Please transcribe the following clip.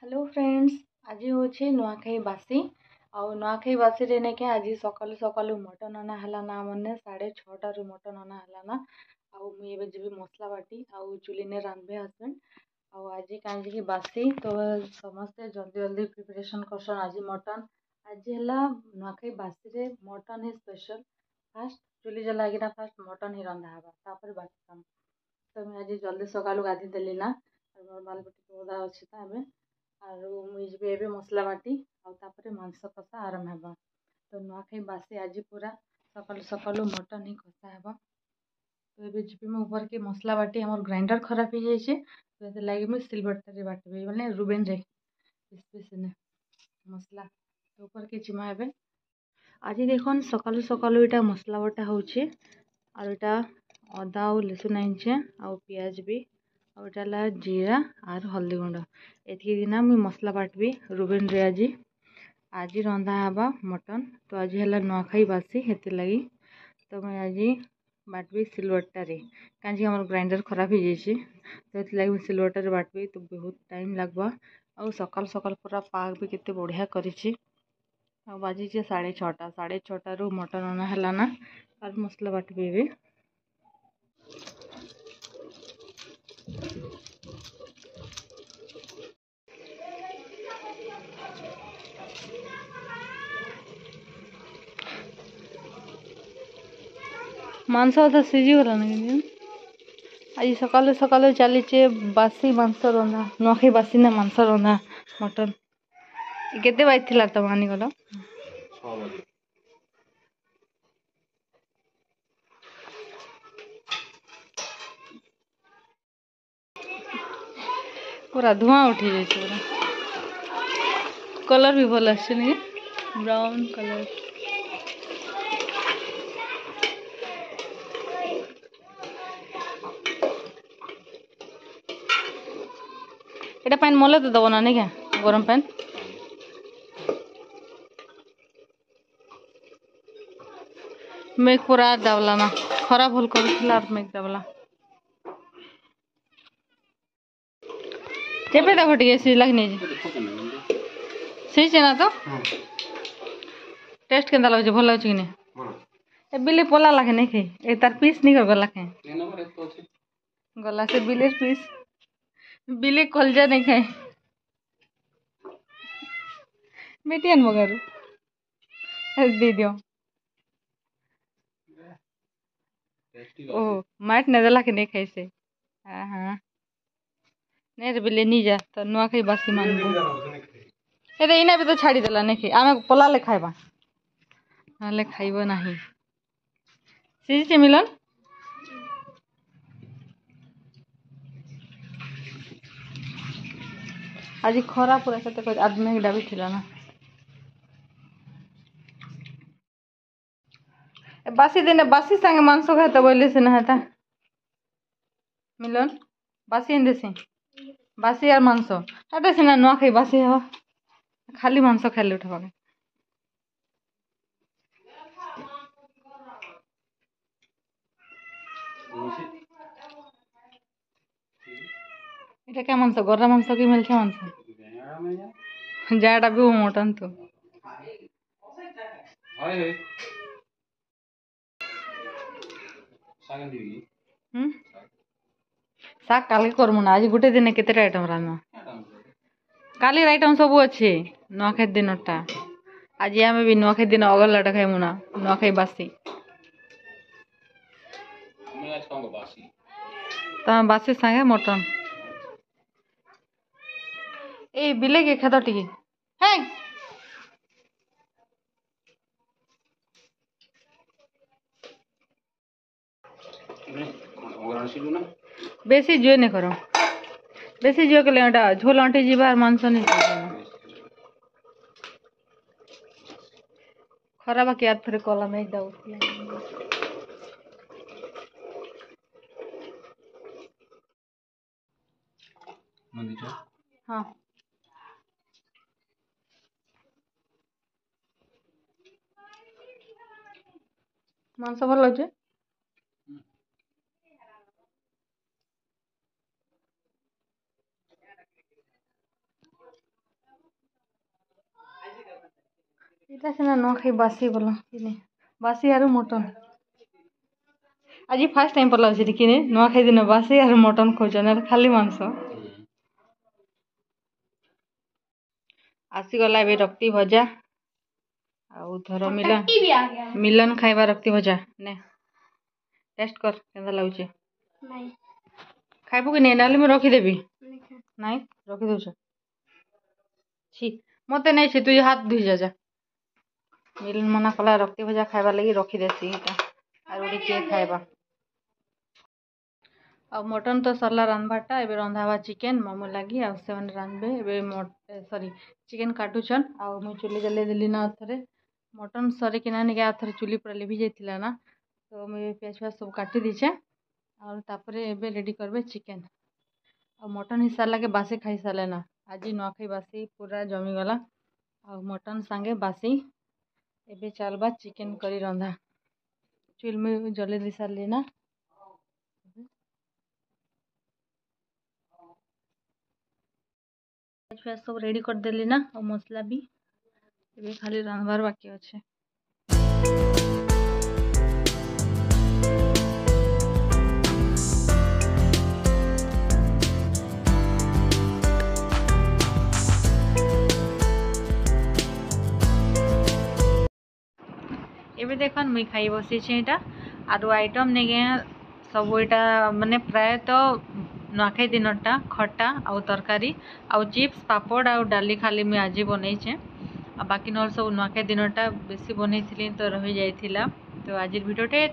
Hello friends. आज हूँ नुआखाई बासी आउ नुआखाई बासी रे नेके आज सकालू सकालू मटन अना हला ना मने 6:30 मटन अना हला ना आउ मुई एबे जीबी मसला बाटी आउ चुली ने रांधबे हस्बैंड आउ आज कांजी की बासी तो समस्ते जल्दी जल्दी प्रिपरेशन करसन। आज मटन आज हला नुआखाई बासी रे मटन ही स्पेशल। फास्ट चुली जलागिना फास्ट मटन ही रंधा हवा तापर बाकी काम। तो मैं आज जल्दी सकालू गाधी देली ना नॉर्मल बटी ओदा अछि ता एबे आरो मुई जेबे एबे मसला बाटी आउ तापरे मांस कषा आरंभ हेबा। तो नुआखाई बासी आज पूरा सकालू सकालू मटन ही कषा हेबा। तो एबे जेबे मैं ऊपर के मसला बाटी हमर ग्राइंडर खराब हो जाइए तो से लगे मुई सिलबट्टा रे बाटबे माने रुबेन रे पिस पिस ने मसला तो ऊपर के जिमा एबे आज देखन सकालू सकालू इटा मसला बटा होउछे और इटा अदा और लसुन आइछे और प्याज भी और इटा जीरा और हल्दी गुंड एतकी दिना मुई मसला बाटबी रुबेन रे आज रंधा हवा मटन। तो आज है नुआखाई बासी हेती लगी तो मैं आज बाटबी सिलबट्टा रे कांजी हमर ग्राइंडर खराब हो जाइए तो ये लगी सिलबट्टा रे बाटबी तो बहुत टाइम लगवा और सकाल सकाल पूरा पाग भी केते बढ़िया करिछि। आ बाजी 6:30 रु मटन अना हला ना और मसला बाटबी भी मांस अधा सीझीगला ना आज सकालू सकालू चलीचे बासी मांस रंधा नुआखाई बासी ना मांस रंधा मटन केते बाजिथिला तब आनी गलो 6 बजे पूरा धुआं उठी जाए पूरा कलर भी भल आछे नहीं ब्राउन कलर एटा पैन मोले तो दबो ना नहीं क्या गरम पैन मेघ पूरा दावला ना खराब भल कर मेघ दावला चेपे देखो टे सी लगनी सीचे ना तो टेस्ट केनता लगुचे भल लगुचे कि नहीं ए बिले पोला लाखे नहीं खाई ए तार पीस नहीं कर गला खाए गला से बिले पीस बिले कलजा नहीं खाए बेटियन मगारू दे दियो ओ माट ने दला के नहीं खाई से हाँ नहीं रे बिले नहीं जा तो नुआखाई बासी मानबो ए इना भी तो छाड़ी देला नहीं खाई आमे पोला ले खाइबा नाले खाइबो नहीं सीझे मिलन आज खरा पूरा से आदमी डाबी थिला ना बासी दिन बासी संगे मांस खाए तो बोले से ना मिलन बासी एन देसी बासी और मांस हटे से ना नुआखाई बासी हवा खाली मांस खाइले उठवा এটা क्या मांस गरा मांस की मिलछे मांस जाड़ा भी मटन तो शाग काल करमु ना आज गुटे दिन केते आइटम रान्ना काली आइटम सब अच्छे नुआखाई दिनटा आज आमे भी नुआखाई दिन अगलाटा खाइमु ना नुआखाई बासी तमे बासी संगे मटन ए बिले के खेत टिके हैं बेसी जुए नहीं करो बेसी जुए के लिए झोल अंटी जीवा मांस नहीं खराब क्या थोड़े कला नहीं जाऊ हाँ मांस भल लगे এটা সিনা নুଆखाई ବାସି बोल कि ବାସି आरु मटन आज फास्ट टाइम पड़ला कि नुआखाई दिन बासी आरु मटन खोजन खाली मांस आसीगला ए रक्ति भजा आउ धर मिलन खाइबा रक्ति भजा ने टेस्ट कर केंदा लाଗୁଛି नहीं खाइबो कि नहीं नाले मैं रखी देबी नहीं रखी दउछ छी मते नहीं छी तू हाथ धुई जा मिलन मना कला रक्ति भजा खाइबा लगी रखी देसी एटा आर ओडी के खाइबा आ मटन तो सरला रांधबाटा एबे रंधावा चिकेन मोमो लगी आ से रांधबे एबे सॉरी चिकेन काटुछन आ मु चुली जले दिली ना थरे मटन सरी किना निके आ थरे चुली पर लिभि जाइतिला ना तो मैं प्याज प्याज सब काटी दीछे और तापरे एबे रेडी करबे चिकेन आ मटन हिस्सा लगे बासी खाई साले ना आज नुआखाई बासी पूरा जमी गला आ मटन संगे बासी एबे चलबा चिकेन करी रंधा चुल में जले दी सारली ना सब रेडी कर देली ना और मसला भी एबे खाली रांधबार बाकी अच्छे एबे देखन मुई खाई बसी छेटा आरु आइटम नेगे सब एटा माने प्राय तो नुआखाई दिनटा खट्टा आउ तरकारी आउ चिप्स पापड़ आउ डाली खाली मुई आज बनै छे आ बाकी नल सब नुआखाई दिनटा बेसी बनै थिली तो रहि जाइथिला तो आज वीडियोटे